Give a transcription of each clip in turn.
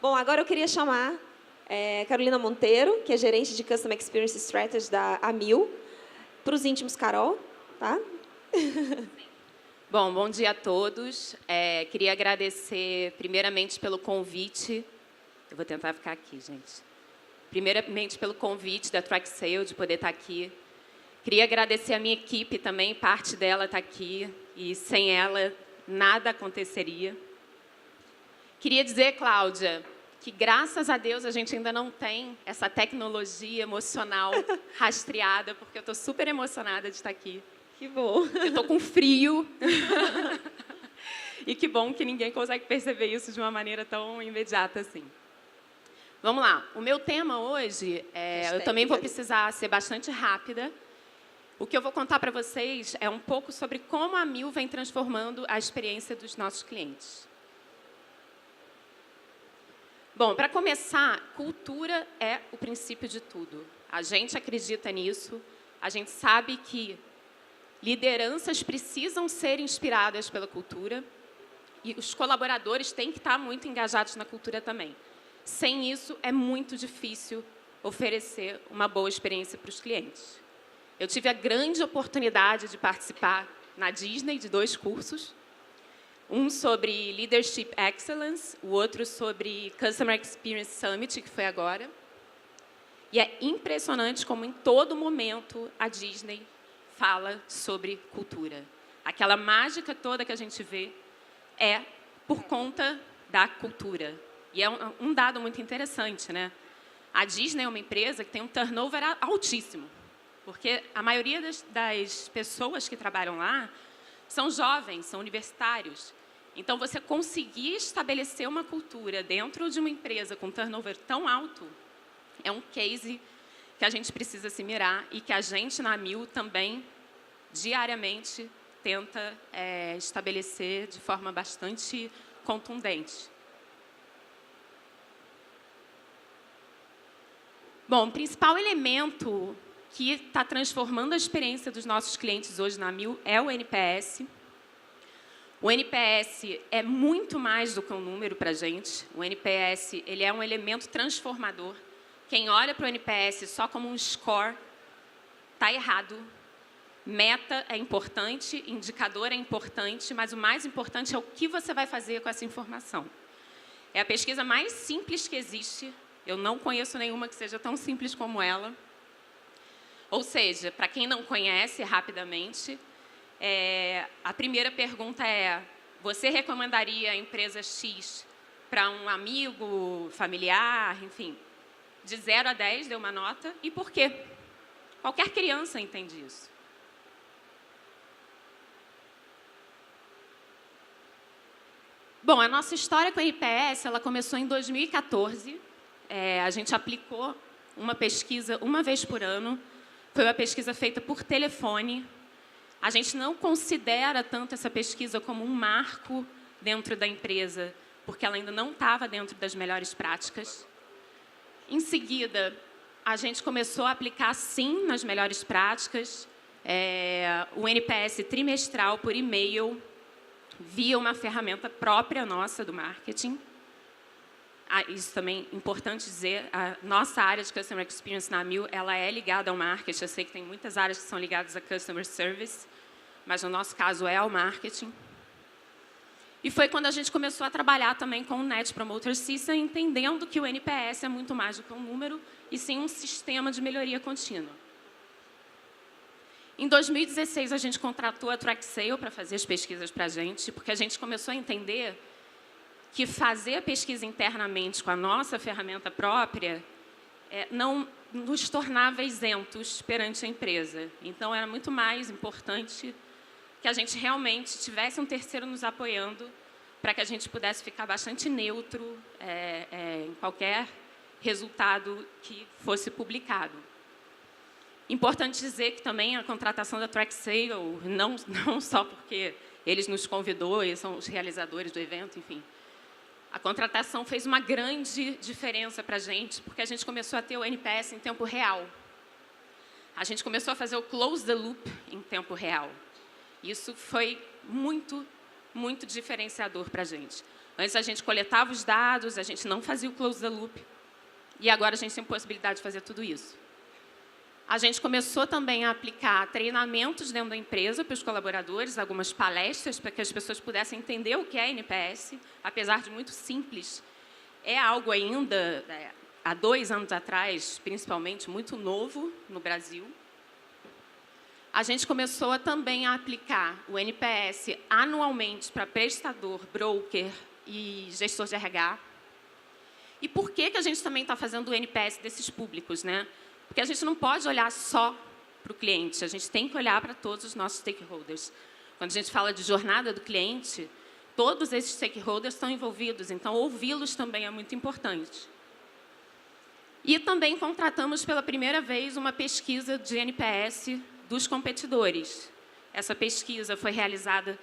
Bom, agora eu queria chamar Carolina Monteiro, que é gerente de Customer Experience Strategy da Amil, para os íntimos Carol, tá? Bom dia a todos. Queria agradecer primeiramente pelo convite. Eu vou tentar ficar aqui, gente. Primeiramente pelo convite da TrackSale de poder estar aqui. Queria agradecer a minha equipe também, parte dela está aqui, e sem ela nada aconteceria. Queria dizer, Cláudia, que graças a Deus a gente ainda não tem essa tecnologia emocional rastreada, porque eu estou super emocionada de estar aqui. Que bom. Eu estou com frio. E que bom que ninguém consegue perceber isso de uma maneira tão imediata assim. Vamos lá. O meu tema hoje, eu também vou precisar ser bastante rápida. O que eu vou contar para vocês é um pouco sobre como a Amil vem transformando a experiência dos nossos clientes. Bom, para começar, cultura é o princípio de tudo. A gente acredita nisso, a gente sabe que lideranças precisam ser inspiradas pela cultura e os colaboradores têm que estar muito engajados na cultura também. Sem isso, é muito difícil oferecer uma boa experiência para os clientes. Eu tive a grande oportunidade de participar na Disney de 2 cursos, um sobre Leadership Excellence, o outro sobre Customer Experience Summit, que foi agora. E é impressionante como, em todo momento, a Disney fala sobre cultura. Aquela mágica toda que a gente vê é por conta da cultura. E é um dado muito interessante, né? A Disney é uma empresa que tem um turnover altíssimo, porque a maioria das pessoas que trabalham lá são jovens, são universitários. Então, você conseguir estabelecer uma cultura dentro de uma empresa com turnover tão alto é um case que a gente precisa se mirar e que a gente, na Amil, também, diariamente, tenta estabelecer de forma bastante contundente. Bom, o principal elemento que está transformando a experiência dos nossos clientes hoje na Amil é o NPS. O NPS é muito mais do que um número para a gente. O NPS ele é um elemento transformador. Quem olha para o NPS só como um score está errado. Meta é importante, indicador é importante, mas o mais importante é o que você vai fazer com essa informação. É a pesquisa mais simples que existe. Eu não conheço nenhuma que seja tão simples como ela. Ou seja, para quem não conhece, rapidamente, a primeira pergunta é: você recomendaria a empresa X para um amigo, familiar, enfim? De 0 a 10 deu uma nota. E por quê? Qualquer criança entende isso. Bom, a nossa história com a NPS ela começou em 2014. A gente aplicou uma pesquisa uma vez por ano. Foi uma pesquisa feita por telefone. A gente não considera tanto essa pesquisa como um marco dentro da empresa, porque ela ainda não estava dentro das melhores práticas. Em seguida, a gente começou a aplicar, sim, nas melhores práticas, o NPS trimestral por e-mail, via uma ferramenta própria nossa do marketing. Isso também é importante dizer, a nossa área de Customer Experience na Amil, ela é ligada ao marketing. Eu sei que tem muitas áreas que são ligadas a Customer Service, mas no nosso caso é ao marketing. E foi quando a gente começou a trabalhar também com o Net Promoter System, entendendo que o NPS é muito mais do que um número, e sim um sistema de melhoria contínua. Em 2016, a gente contratou a TrackSale para fazer as pesquisas para a gente, porque a gente começou a entender que fazer a pesquisa internamente com a nossa ferramenta própria não nos tornava isentos perante a empresa. Então, era muito mais importante que a gente realmente tivesse um terceiro nos apoiando para que a gente pudesse ficar bastante neutro em qualquer resultado que fosse publicado. Importante dizer que também a contratação da TrackSale, não só porque eles nos convidou, eles são os realizadores do evento, enfim. A contratação fez uma grande diferença para a gente, porque a gente começou a ter o NPS em tempo real. A gente começou a fazer o close the loop em tempo real. Isso foi muito, muito diferenciador para a gente. Antes a gente coletava os dados, a gente não fazia o close the loop, e agora a gente tem a possibilidade de fazer tudo isso. A gente começou também a aplicar treinamentos dentro da empresa para os colaboradores, algumas palestras para que as pessoas pudessem entender o que é NPS, apesar de muito simples. É algo ainda, há 2 anos atrás, principalmente, muito novo no Brasil. A gente começou também a aplicar o NPS anualmente para prestador, broker e gestor de RH. E por que a gente também está fazendo o NPS desses públicos, né? Porque a gente não pode olhar só para o cliente, a gente tem que olhar para todos os nossos stakeholders. Quando a gente fala de jornada do cliente, todos esses stakeholders estão envolvidos, então ouvi-los também é muito importante. E também contratamos pela primeira vez uma pesquisa de NPS dos competidores. Essa pesquisa foi realizada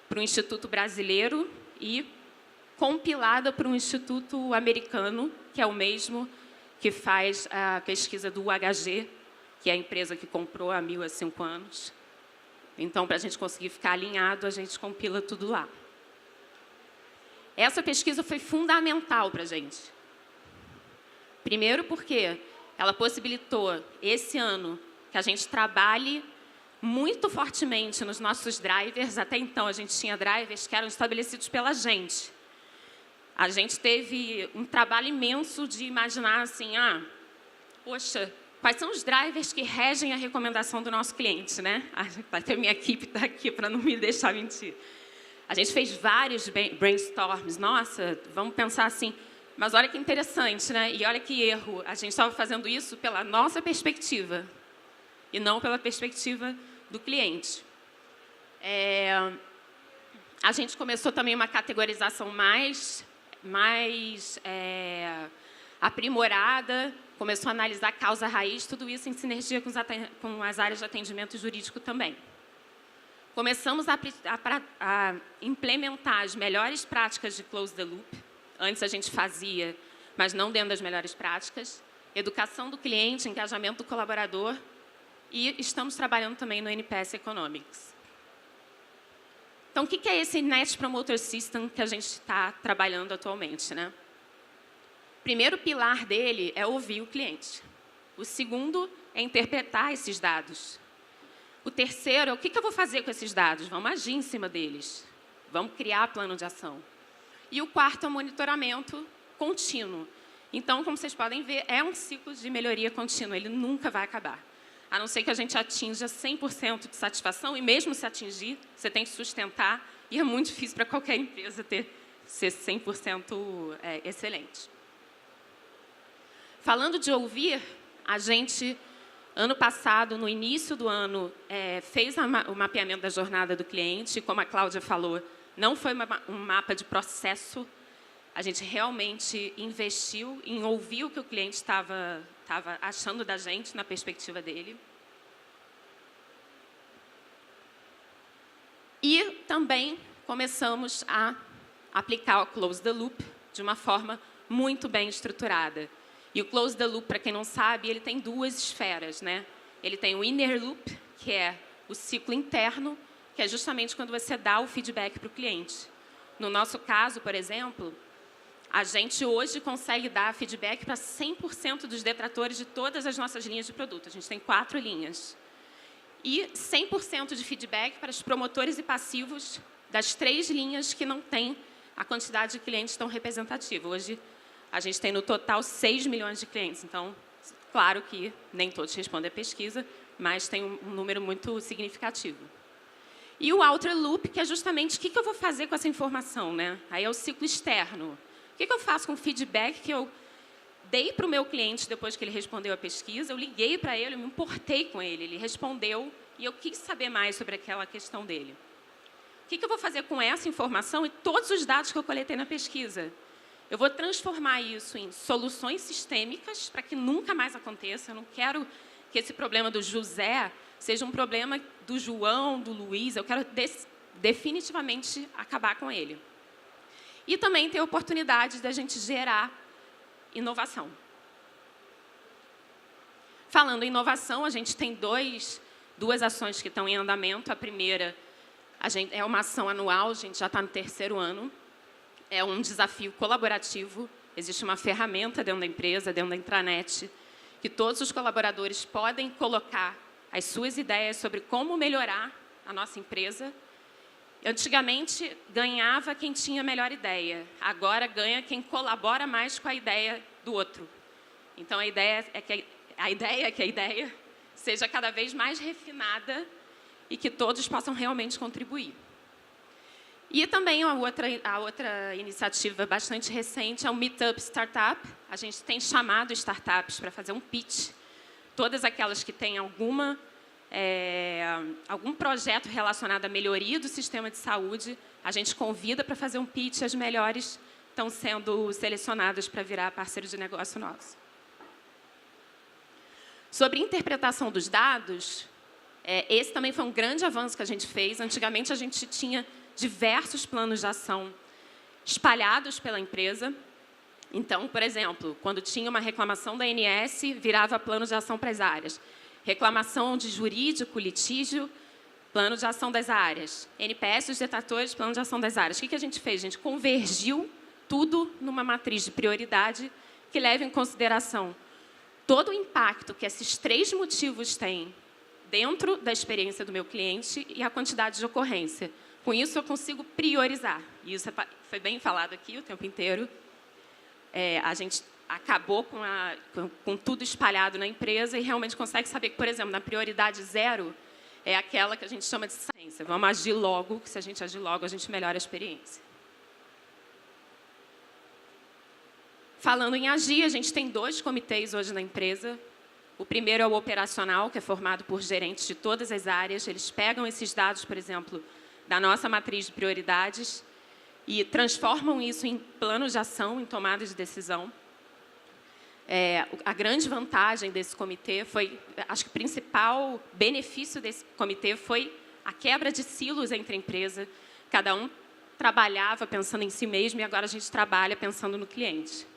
por um instituto brasileiro e compilada por um instituto americano, que é o mesmo que faz a pesquisa do UHG, que é a empresa que comprou a Amil há 5 anos. Então, para a gente conseguir ficar alinhado, a gente compila tudo lá. Essa pesquisa foi fundamental para a gente. Primeiro porque ela possibilitou, esse ano, que a gente trabalhe muito fortemente nos nossos drivers. Até então, a gente tinha drivers que eram estabelecidos pela gente. A gente teve um trabalho imenso de imaginar assim, poxa, quais são os drivers que regem a recomendação do nosso cliente, né? Até a minha equipe está aqui para não me deixar mentir. A gente fez vários brainstorms. Nossa, vamos pensar assim, mas olha que interessante, né? E olha que erro. A gente estava fazendo isso pela nossa perspectiva e não pela perspectiva do cliente. A gente começou também uma categorização mais aprimorada, começou a analisar causa raiz, tudo isso em sinergia com as áreas de atendimento jurídico também. Começamos a implementar as melhores práticas de close the loop. Antes a gente fazia, mas não dentro das melhores práticas. Educação do cliente, engajamento do colaborador. E estamos trabalhando também no NPS Economics. Então, o que é esse Net Promoter System que a gente está trabalhando atualmente, né? O primeiro pilar dele é ouvir o cliente. O segundo é interpretar esses dados. O terceiro é o que eu vou fazer com esses dados? Vamos agir em cima deles. Vamos criar plano de ação. E o quarto é o monitoramento contínuo. Então, como vocês podem ver, é um ciclo de melhoria contínua. Ele nunca vai acabar. A não ser que a gente atinja 100% de satisfação, e mesmo se atingir, você tem que sustentar, e é muito difícil para qualquer empresa ser 100% excelente. Falando de ouvir, a gente, ano passado, no início do ano, fez o mapeamento da jornada do cliente, como a Cláudia falou, não foi um mapa de processo, a gente realmente investiu em ouvir o que o cliente estava achando da gente, na perspectiva dele. E também começamos a aplicar o Close the Loop de uma forma muito bem estruturada. E o Close the Loop, para quem não sabe, ele tem 2 esferas, né? Ele tem o Inner Loop, que é o ciclo interno, que é justamente quando você dá o feedback para o cliente. No nosso caso, por exemplo, a gente hoje consegue dar feedback para 100% dos detratores de todas as nossas linhas de produto. A gente tem 4 linhas. E 100% de feedback para os promotores e passivos das 3 linhas que não têm a quantidade de clientes tão representativa. Hoje, a gente tem no total 6 milhões de clientes. Então, claro que nem todos respondem à pesquisa, mas tem um número muito significativo. E o Outer Loop, que é justamente o que eu vou fazer com essa informação, né? Aí é o ciclo externo. O que eu faço com o feedback que eu dei para o meu cliente depois que ele respondeu a pesquisa? Eu liguei para ele, eu me importei com ele, ele respondeu e eu quis saber mais sobre aquela questão dele. O que eu vou fazer com essa informação e todos os dados que eu coletei na pesquisa? Eu vou transformar isso em soluções sistêmicas para que nunca mais aconteça. Eu não quero que esse problema do José seja um problema do João, do Luiz. Eu quero definitivamente acabar com ele. E também ter a oportunidade da gente gerar inovação. Falando em inovação, a gente tem duas ações que estão em andamento. A primeira é uma ação anual, a gente já está no 3º ano. é um desafio colaborativo. Existe uma ferramenta dentro da empresa, dentro da intranet, que todos os colaboradores podem colocar as suas ideias sobre como melhorar a nossa empresa. Antigamente, ganhava quem tinha a melhor ideia. Agora, ganha quem colabora mais com a ideia do outro. Então, a ideia é que a ideia seja cada vez mais refinada e que todos possam realmente contribuir. E também a outra iniciativa bastante recente é o Meetup Startup. A gente tem chamado startups para fazer um pitch. Todas aquelas que têm algum projeto relacionado à melhoria do sistema de saúde, a gente convida para fazer um pitch. As melhores estão sendo selecionadas para virar parceiro de negócio nosso. Sobre interpretação dos dados, esse também foi um grande avanço que a gente fez. Antigamente, a gente tinha diversos planos de ação espalhados pela empresa. Então, por exemplo, quando tinha uma reclamação da ANS, virava plano de ação para as áreas. Reclamação de jurídico, litígio, plano de ação das áreas. NPS, os detratores, plano de ação das áreas. O que a gente fez? A gente convergiu tudo numa matriz de prioridade que leva em consideração todo o impacto que esses 3 motivos têm dentro da experiência do meu cliente e a quantidade de ocorrência. Com isso, eu consigo priorizar. E isso foi bem falado aqui o tempo inteiro. A gente acabou com tudo espalhado na empresa e realmente consegue saber que, por exemplo, na prioridade 0, é aquela que a gente chama de ciência. Vamos agir logo, que se a gente agir logo, a gente melhora a experiência. Falando em agir, a gente tem 2 comitês hoje na empresa. O primeiro é o operacional, que é formado por gerentes de todas as áreas. Eles pegam esses dados, por exemplo, da nossa matriz de prioridades e transformam isso em planos de ação, em tomada de decisão. A grande vantagem desse comitê foi, acho que o principal benefício desse comitê foi a quebra de silos entre a empresa. Cada um trabalhava pensando em si mesmo e agora a gente trabalha pensando no cliente.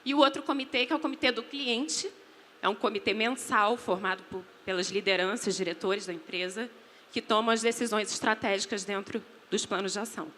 E o outro comitê, que é o comitê do cliente, é um comitê mensal formado pelas lideranças, diretores da empresa, que tomam as decisões estratégicas dentro dos planos de ação.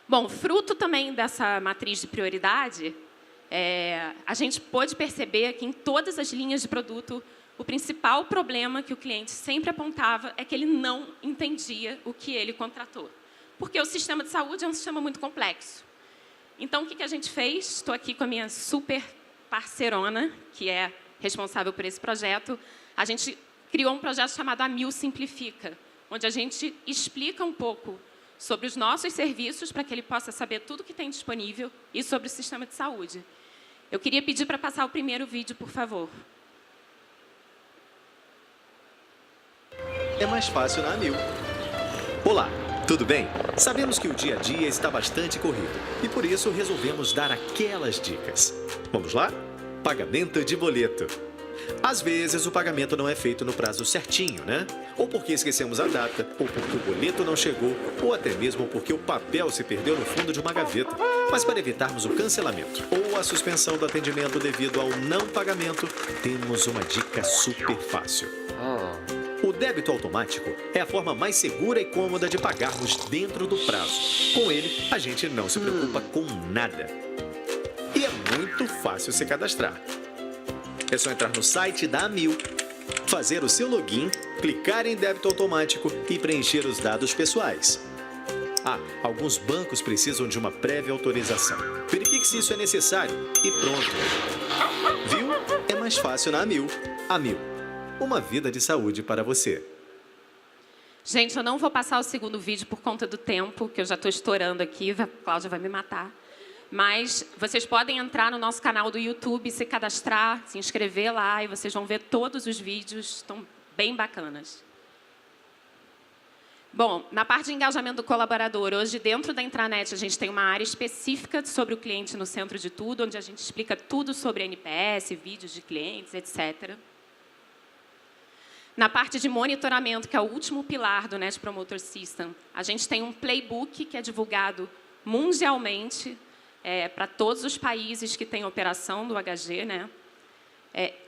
Bom, fruto também dessa matriz de prioridade, a gente pôde perceber que em todas as linhas de produto, o principal problema que o cliente sempre apontava é que ele não entendia o que ele contratou. Porque o sistema de saúde é um sistema muito complexo. Então, o que a gente fez? Estou aqui com a minha super parceirona, que é responsável por esse projeto. A gente criou um projeto chamado Amil Simplifica, onde a gente explica um pouco sobre os nossos serviços, para que ele possa saber tudo que tem disponível, e sobre o sistema de saúde. Eu queria pedir para passar o primeiro vídeo, por favor. É mais fácil na Amil. Olá, tudo bem? Sabemos que o dia a dia está bastante corrido e por isso resolvemos dar aquelas dicas. Vamos lá? Pagamento de boleto. Às vezes o pagamento não é feito no prazo certinho, né? Ou porque esquecemos a data, ou porque o boleto não chegou, ou até mesmo porque o papel se perdeu no fundo de uma gaveta. Mas para evitarmos o cancelamento ou a suspensão do atendimento devido ao não pagamento, temos uma dica super fácil. O débito automático é a forma mais segura e cômoda de pagarmos dentro do prazo. Com ele, a gente não se preocupa com nada. E é muito fácil se cadastrar. É só entrar no site da Amil, fazer o seu login, clicar em débito automático e preencher os dados pessoais. Alguns bancos precisam de uma prévia autorização. Verifique se isso é necessário e pronto. Viu? É mais fácil na Amil. Amil, uma vida de saúde para você. Gente, eu não vou passar o segundo vídeo por conta do tempo, que eu já estou estourando aqui, a Cláudia vai me matar. Mas vocês podem entrar no nosso canal do YouTube, se cadastrar, se inscrever lá, e vocês vão ver todos os vídeos, estão bem bacanas. Bom, na parte de engajamento do colaborador, hoje dentro da intranet a gente tem uma área específica sobre o cliente no centro de tudo, onde a gente explica tudo sobre NPS, vídeos de clientes, etc. Na parte de monitoramento, que é o último pilar do Net Promoter System, a gente tem um playbook que é divulgado mundialmente, para todos os países que têm operação do HG, né?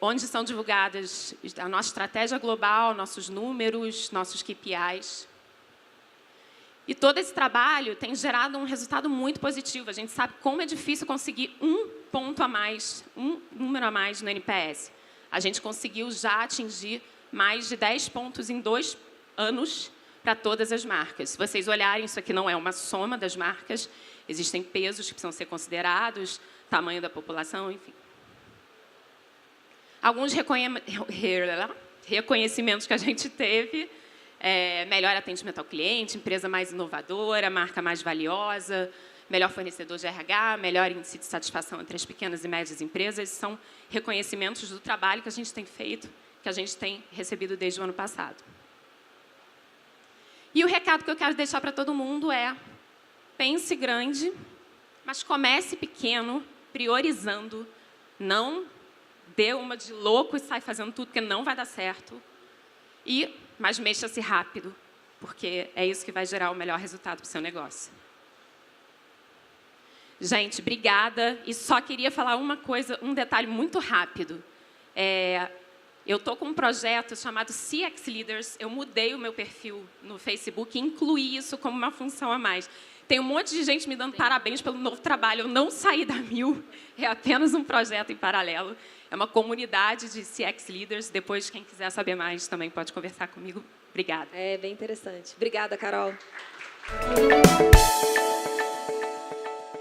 Onde são divulgadas a nossa estratégia global, nossos números, nossos KPIs. E todo esse trabalho tem gerado um resultado muito positivo. A gente sabe como é difícil conseguir um ponto a mais, um número a mais no NPS. A gente conseguiu já atingir mais de 10 pontos em 2 anos para todas as marcas. Se vocês olharem, isso aqui não é uma soma das marcas, existem pesos que precisam ser considerados, tamanho da população, enfim. Alguns reconhecimentos que a gente teve: melhor atendimento ao cliente, empresa mais inovadora, marca mais valiosa, melhor fornecedor de RH, melhor índice de satisfação entre as pequenas e médias empresas. São reconhecimentos do trabalho que a gente tem feito, que a gente tem recebido desde o ano passado. E o recado que eu quero deixar para todo mundo é: pense grande, mas comece pequeno, priorizando. Não dê uma de louco e sai fazendo tudo, porque não vai dar certo. Mas mexa-se rápido, porque é isso que vai gerar o melhor resultado para o seu negócio. Gente, obrigada. E só queria falar uma coisa, um detalhe muito rápido. Eu estou com um projeto chamado CX Leaders. Eu mudei o meu perfil no Facebook e incluí isso como uma função a mais. Tem um monte de gente me dando parabéns pelo novo trabalho. Eu não saí da Mil, é apenas um projeto em paralelo. É uma comunidade de CX Leaders. Depois, quem quiser saber mais, também pode conversar comigo. Obrigada. É bem interessante. Obrigada, Carol.